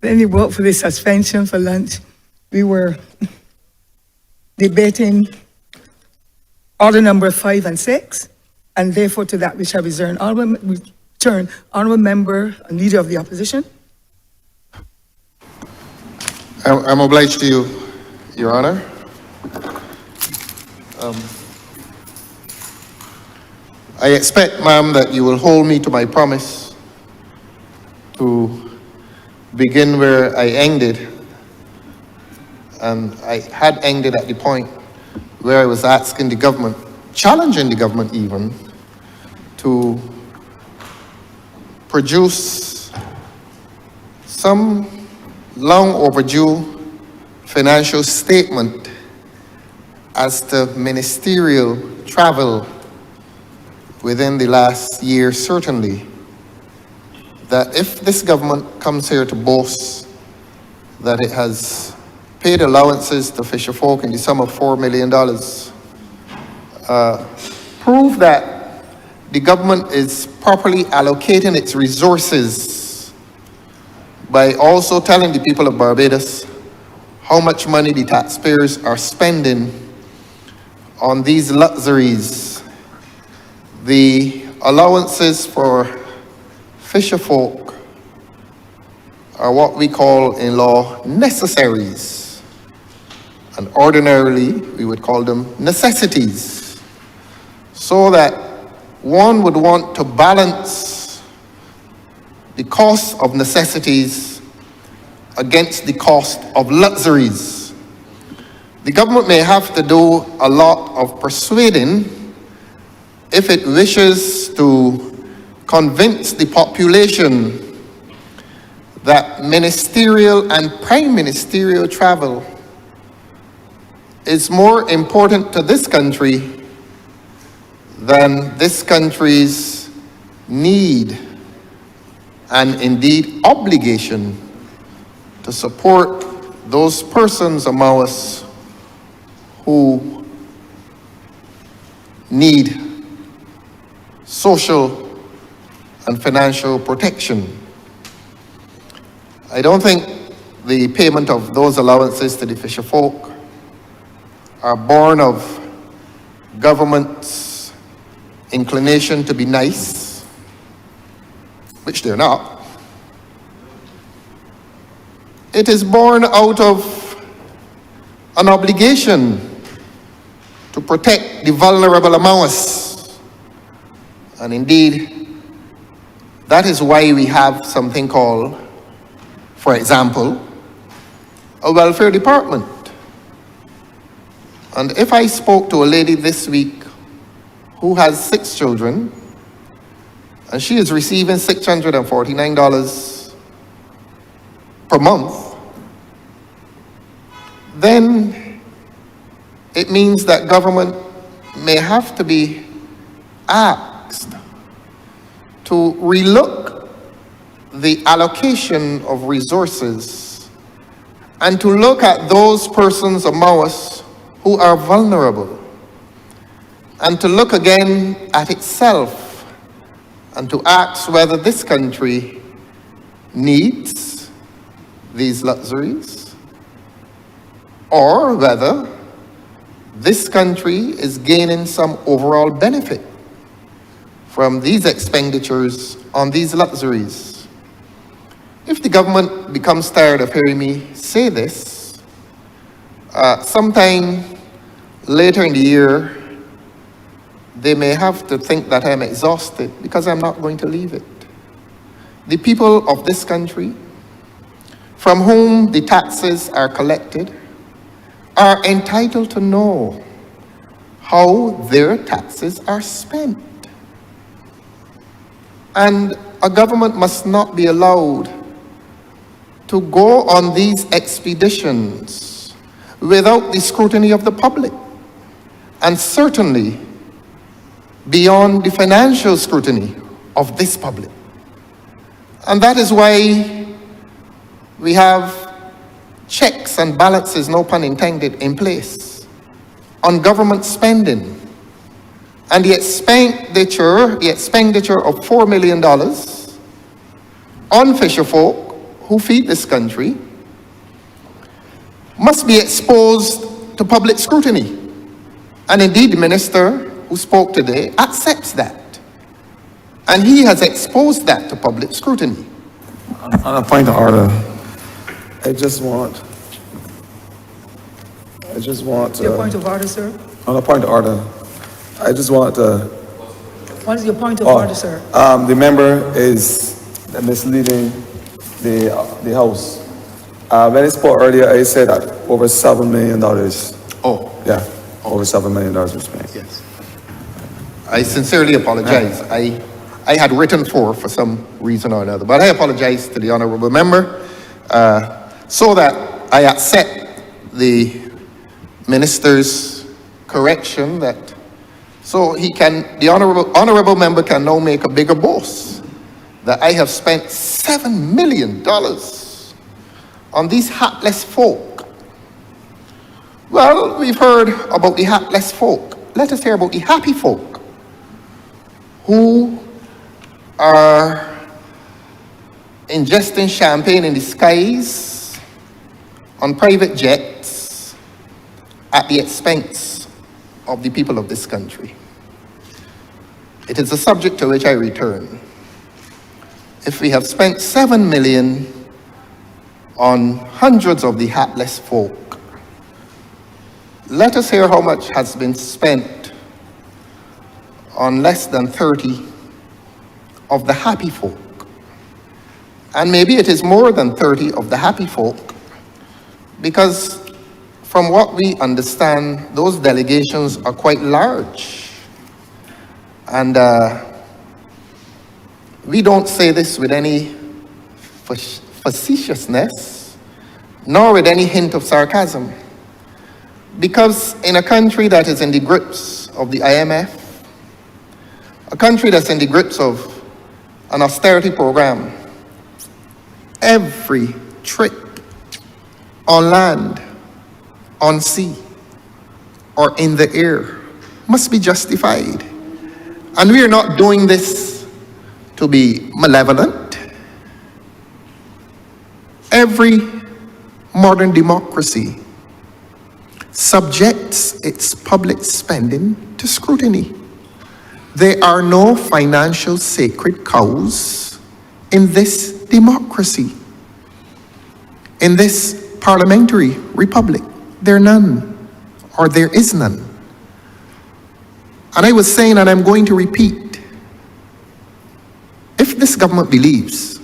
Then we vote for the suspension for lunch. We were debating order number 5 and 6, and therefore to that we shall return. Honourable Member and Leader of the Opposition. I'm obliged to you, Your Honour. I expect, ma'am, that you will hold me to my promise to begin where I ended. And I had ended at the point where I was asking the government, challenging the government even, to produce some long overdue financial statement as to ministerial travel within the last year, certainly, that if this government comes here to boast that it has paid allowances to fisher folk in the sum of $4 million, prove that the government is properly allocating its resources by also telling the people of Barbados how much money the taxpayers are spending on these luxuries. The allowances for fisher folk are what we call in law necessaries, and ordinarily we would call them necessities, so that one would want to balance the cost of necessities against the cost of luxuries. The government may have to do a lot of persuading if it wishes to convince the population that ministerial and prime ministerial travel is more important to this country than this country's need and indeed obligation to support those persons among us who need social and financial protection. I don't think the payment of those allowances to the fisher folk are born of government's inclination to be nice, which they're not. It is born out of an obligation to protect the vulnerable among us. And indeed, that is why we have something called, for example, a welfare department. And if I spoke to a lady this week who has 6 children, and she is receiving $649 per month, then it means that government may have to be asked to relook the allocation of resources and to look at those persons among us who are vulnerable, and to look again at itself and to ask whether this country needs these luxuries or whether this country is gaining some overall benefit from these expenditures on these luxuries. If the government becomes tired of hearing me say this, sometime later in the year, they may have to think that I'm exhausted because I'm not going to leave it. The people of this country, from whom the taxes are collected, are entitled to know how their taxes are spent. And a government must not be allowed to go on these expeditions without the scrutiny of the public, and certainly beyond the financial scrutiny of this public. And that is why we have checks and balances, no pun intended, in place on government spending. And the expenditure of $4 million on fisher folk who feed this country must be exposed to public scrutiny. And indeed, the minister who spoke today accepts that. And he has exposed that to public scrutiny. On a point of order, I just want Your point of order, sir? on a point of order, I just want to, What is your point of order, sir? the member is misleading the House. When I spoke earlier, I said that over $7 million. Oh, Yeah, over $7 million was spent. yes. I sincerely apologize. I had written for some reason or another, but I apologize to the honorable member so that I accept the minister's correction that so the honorable member can now make a bigger boast that I have spent $7 million on these hapless folk. Well, we've heard about the hapless folk. Let us hear about the happy folk who are ingesting champagne in the skies on private jets at the expense of the people of this country. It is a subject to which I return. If we have spent $7 million on hundreds of the hapless folk, let us hear how much has been spent on less than 30 of the happy folk. And maybe it is more than 30 of the happy folk, because from what we understand, those delegations are quite large. And we don't say this with any facetiousness, nor with any hint of sarcasm. Because in a country that is in the grips of the IMF, a country that's in the grips of an austerity program, every trip on land, on sea, or in the air must be justified. And we are not doing this to be malevolent. Every modern democracy subjects its public spending to scrutiny. There are no financial sacred cows in this democracy. In this parliamentary republic, there are none, or there is none. And I was saying, and I'm going to repeat, if this government believes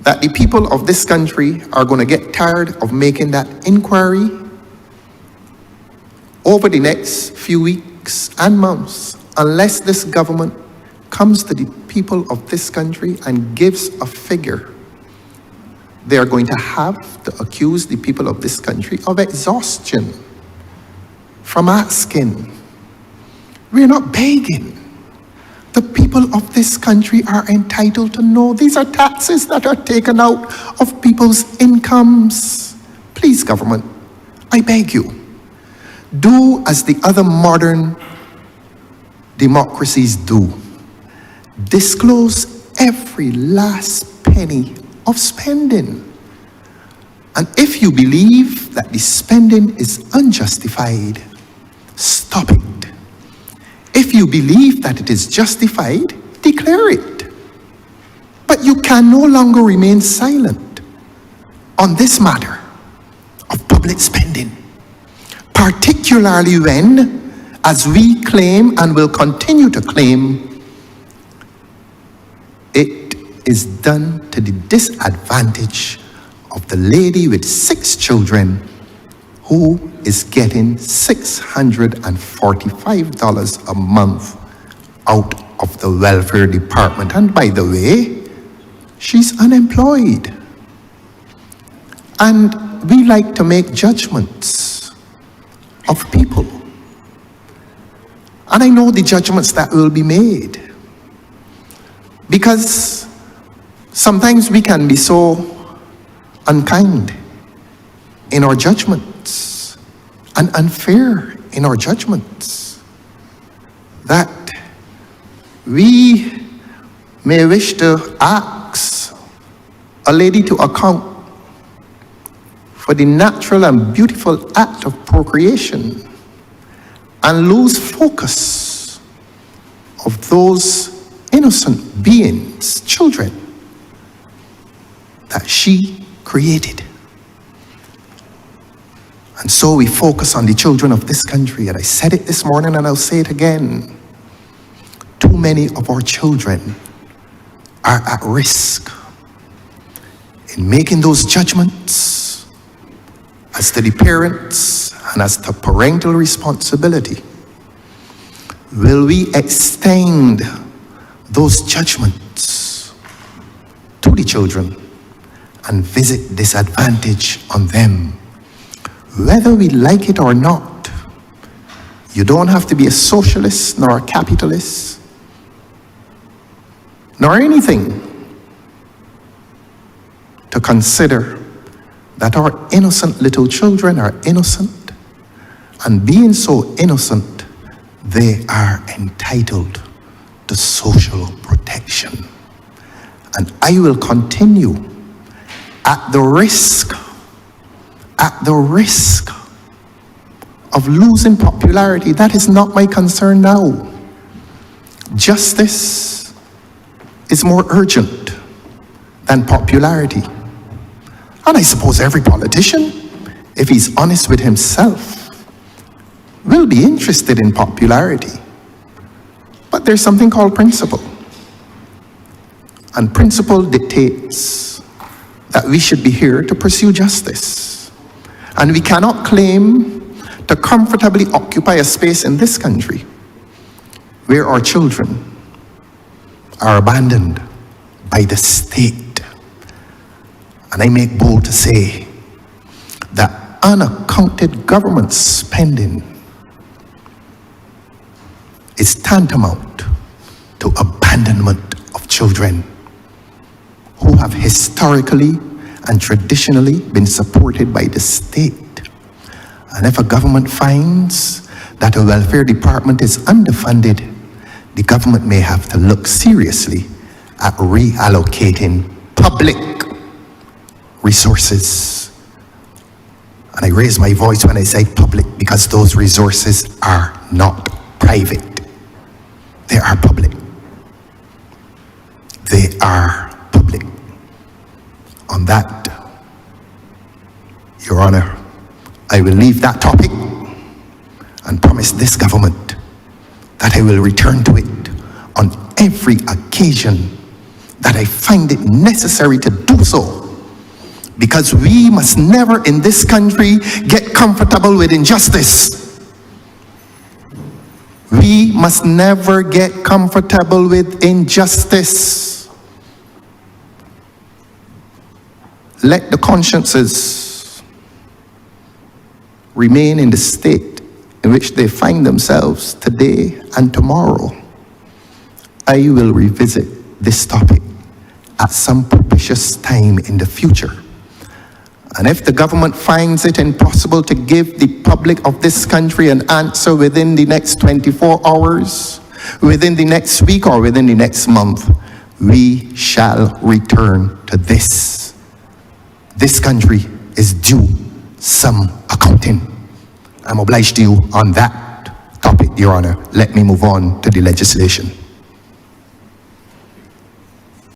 that the people of this country are going to get tired of making that inquiry over the next few weeks and months, unless this government comes to the people of this country and gives a figure, they are going to have to accuse the people of this country of exhaustion from asking. We're not begging. The people of this country are entitled to know. These are taxes that are taken out of people's incomes. Please, government, I beg you, do as the other modern democracies do. Disclose every last penny of spending. And if you believe that the spending is unjustified, stop it. If you believe that it is justified, declare it. But you can no longer remain silent on this matter of public spending, particularly when, as we claim and will continue to claim, it is done to the disadvantage of the lady with 6 children who is getting $645 a month out of the welfare department. And by the way, she's unemployed. And we like to make judgments of people. And I know the judgments that will be made, because sometimes we can be so unkind in our judgments and unfair in our judgments that we may wish to ask a lady to account for the natural and beautiful act of procreation and lose focus of those innocent beings, children, that she created. And so we focus on the children of this country. And I said it this morning and I'll say it again. Too many of our children are at risk in making those judgments as to the parents and as to parental responsibility. Will we extend those judgments to the children and visit disadvantage on them? Whether we like it or not, you don't have to be a socialist nor a capitalist nor anything to consider that our innocent little children are innocent, and being so innocent, they are entitled to social protection. And I will continue at the risk of losing popularity. That is not my concern now. Justice is more urgent than popularity. And I suppose every politician, if he's honest with himself, will be interested in popularity. But there's something called principle. And principle dictates that we should be here to pursue justice. And we cannot claim to comfortably occupy a space in this country where our children are abandoned by the state. And I make bold to say that unaccounted government spending is tantamount to abandonment of children who have historically and traditionally been supported by the state. And if a government finds that a welfare department is underfunded, the government may have to look seriously at reallocating public resources. And I raise my voice when I say public because those resources are not private. They are public. They are public. On that, Your Honor, I will leave that topic and promise this government that I will return to it on every occasion that I find it necessary to do so. Because we must never in this country get comfortable with injustice. We must never get comfortable with injustice. Let the consciences remain in the state in which they find themselves today and tomorrow. I will revisit this topic at some propitious time in the future. And if the government finds it impossible to give the public of this country an answer within the next 24 hours, within the next week, or within the next month, we shall return to this. This country is due some accounting. I'm obliged to you on that topic, Your Honor. Let me move on to the legislation.